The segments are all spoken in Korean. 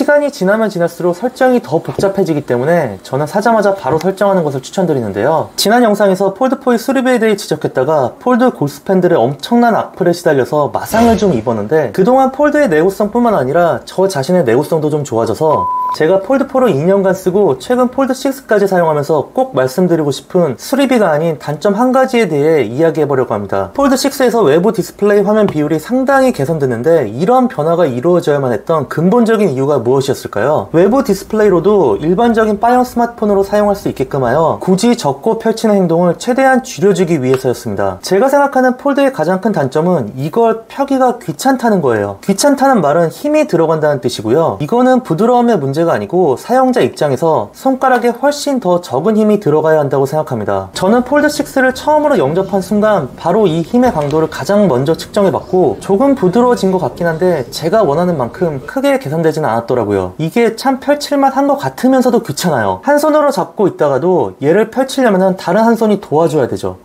시간이 지나면 지날수록 설정이 더 복잡해지기 때문에 저는 사자마자 바로 설정하는 것을 추천드리는데요. 지난 영상에서 폴드4의 수리비에 대해 지적했다가 폴드 골스팬들의 엄청난 악플에 시달려서 마상을 좀 입었는데, 그동안 폴드의 내구성 뿐만 아니라 저 자신의 내구성도 좀 좋아져서 제가 폴드4를 2년간 쓰고 최근 폴드6까지 사용하면서 꼭 말씀드리고 싶은 수리비가 아닌 단점 한 가지에 대해 이야기해보려고 합니다. 폴드6에서 외부 디스플레이 화면 비율이 상당히 개선됐는데, 이러한 변화가 이루어져야만 했던 근본적인 이유가 무엇이었을까요? 외부 디스플레이로도 일반적인 바형 스마트폰으로 사용할 수 있게끔 하여 굳이 접고 펼치는 행동을 최대한 줄여주기 위해서였습니다. 제가 생각하는 폴드의 가장 큰 단점은 이걸 펴기가 귀찮다는 거예요. 귀찮다는 말은 힘이 들어간다는 뜻이고요. 이거는 부드러움의 문제가 아니고 사용자 입장에서 손가락에 훨씬 더 적은 힘이 들어가야 한다고 생각합니다. 저는 폴드6를 처음으로 영접한 순간 바로 이 힘의 강도를 가장 먼저 측정해봤고, 조금 부드러워진 것 같긴 한데 제가 원하는 만큼 크게 개선되지는 않았더라고요. 이게 참 펼칠만 한 것 같으면서도 귀찮아요. 한 손으로 잡고 있다가도 얘를 펼치려면 다른 한 손이 도와줘야 되죠.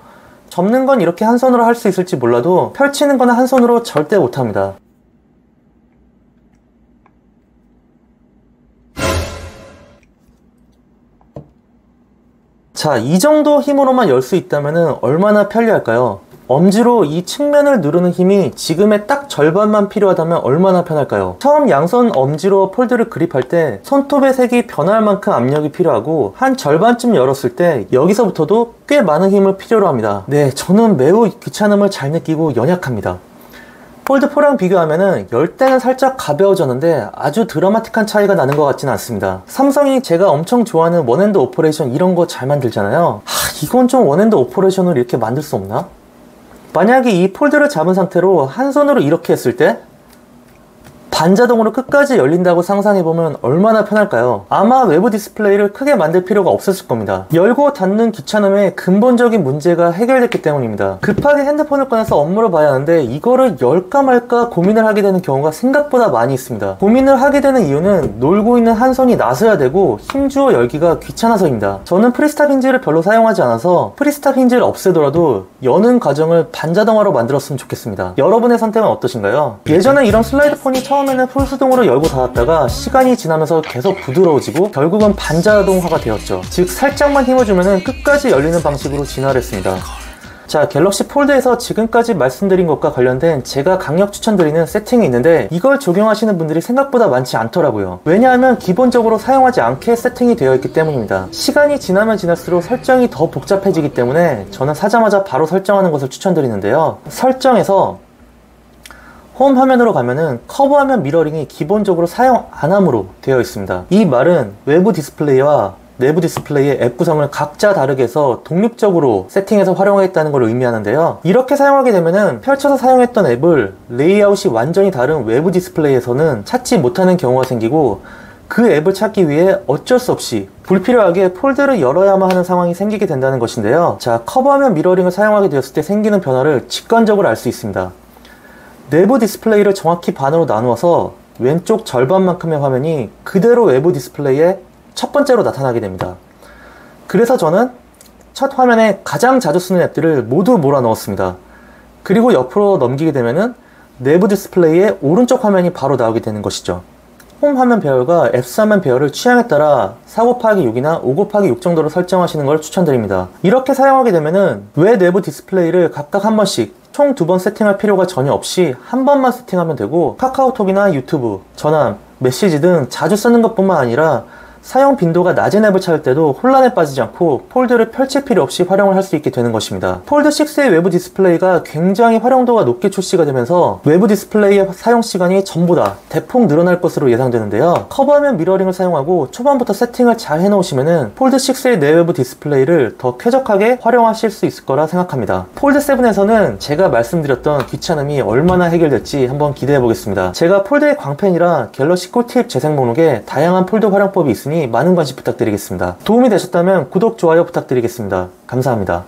접는 건 이렇게 한 손으로 할 수 있을지 몰라도 펼치는 거는 한 손으로 절대 못합니다. 자, 이 정도 힘으로만 열 수 있다면 얼마나 편리할까요? 엄지로 이 측면을 누르는 힘이 지금의 딱 절반만 필요하다면 얼마나 편할까요? 처음 양손 엄지로 폴드를 그립할 때 손톱의 색이 변할 만큼 압력이 필요하고, 한 절반쯤 열었을 때 여기서부터도 꽤 많은 힘을 필요로 합니다. 네, 저는 매우 귀찮음을 잘 느끼고 연약합니다. 폴드4랑 비교하면은 열 때는 살짝 가벼워졌는데 아주 드라마틱한 차이가 나는 것 같지는 않습니다. 삼성이 제가 엄청 좋아하는 원핸드 오퍼레이션 이런 거 잘 만들잖아요. 이건 좀 원핸드 오퍼레이션으로 이렇게 만들 수 없나? 만약에 이 폴드를 잡은 상태로 한 손으로 이렇게 했을 때 반자동으로 끝까지 열린다고 상상해보면 얼마나 편할까요? 아마 외부 디스플레이를 크게 만들 필요가 없었을 겁니다. 열고 닫는 귀찮음의 근본적인 문제가 해결됐기 때문입니다. 급하게 핸드폰을 꺼내서 업무를 봐야 하는데 이거를 열까 말까 고민을 하게 되는 경우가 생각보다 많이 있습니다. 고민을 하게 되는 이유는 놀고 있는 한 손이 나서야 되고 힘주어 열기가 귀찮아서입니다. 저는 프리스탑 힌지를 별로 사용하지 않아서 프리스탑 힌지를 없애더라도 여는 과정을 반자동화로 만들었으면 좋겠습니다. 여러분의 선택은 어떠신가요? 예전에 이런 슬라이드 폰이 처음에는 풀수동으로 열고 닫았다가 시간이 지나면서 계속 부드러워지고 결국은 반자동화가 되었죠. 즉 살짝만 힘을 주면 끝까지 열리는 방식으로 진화를 했습니다. 자, 갤럭시 폴드에서 지금까지 말씀드린 것과 관련된 제가 강력 추천드리는 세팅이 있는데, 이걸 적용하시는 분들이 생각보다 많지 않더라고요. 왜냐하면 기본적으로 사용하지 않게 세팅이 되어 있기 때문입니다. 시간이 지나면 지날수록 설정이 더 복잡해지기 때문에 저는 사자마자 바로 설정하는 것을 추천드리는데요. 설정에서 홈 화면으로 가면은 커브 화면 미러링이 기본적으로 사용 안함으로 되어 있습니다. 이 말은 외부 디스플레이와 내부 디스플레이의 앱 구성을 각자 다르게 해서 독립적으로 세팅해서 활용하겠다는 걸 의미하는데요. 이렇게 사용하게 되면은 펼쳐서 사용했던 앱을 레이아웃이 완전히 다른 외부 디스플레이에서는 찾지 못하는 경우가 생기고, 그 앱을 찾기 위해 어쩔 수 없이 불필요하게 폴드를 열어야만 하는 상황이 생기게 된다는 것인데요. 자, 커브 화면 미러링을 사용하게 되었을 때 생기는 변화를 직관적으로 알 수 있습니다. 내부 디스플레이를 정확히 반으로 나누어서 왼쪽 절반만큼의 화면이 그대로 외부 디스플레이에 첫 번째로 나타나게 됩니다. 그래서 저는 첫 화면에 가장 자주 쓰는 앱들을 모두 몰아 넣었습니다. 그리고 옆으로 넘기게 되면은 내부 디스플레이의 오른쪽 화면이 바로 나오게 되는 것이죠. 홈 화면 배열과 앱스 화면 배열을 취향에 따라 4 곱하기 6이나 5 곱하기 6 정도로 설정하시는 걸 추천드립니다. 이렇게 사용하게 되면은 외 내부 디스플레이를 각각 한 번씩 총 2번 세팅할 필요가 전혀 없이 한 번만 세팅하면 되고, 카카오톡이나 유튜브, 전화, 메시지 등 자주 쓰는 것뿐만 아니라 사용 빈도가 낮은 앱을 찾을 때도 혼란에 빠지지 않고 폴드를 펼칠 필요 없이 활용을 할 수 있게 되는 것입니다. 폴드6의 외부 디스플레이가 굉장히 활용도가 높게 출시가 되면서 외부 디스플레이의 사용 시간이 전부 다 대폭 늘어날 것으로 예상되는데요. 커버화면 미러링을 사용하고 초반부터 세팅을 잘 해놓으시면은 폴드6의 내외부 디스플레이를 더 쾌적하게 활용하실 수 있을 거라 생각합니다. 폴드7에서는 제가 말씀드렸던 귀찮음이 얼마나 해결될지 한번 기대해 보겠습니다. 제가 폴드의 광팬이라 갤럭시 꿀팁 재생 목록에 다양한 폴드 활용법이 있으니 많은 관심 부탁드리겠습니다. 도움이 되셨다면 구독, 좋아요 부탁드리겠습니다. 감사합니다.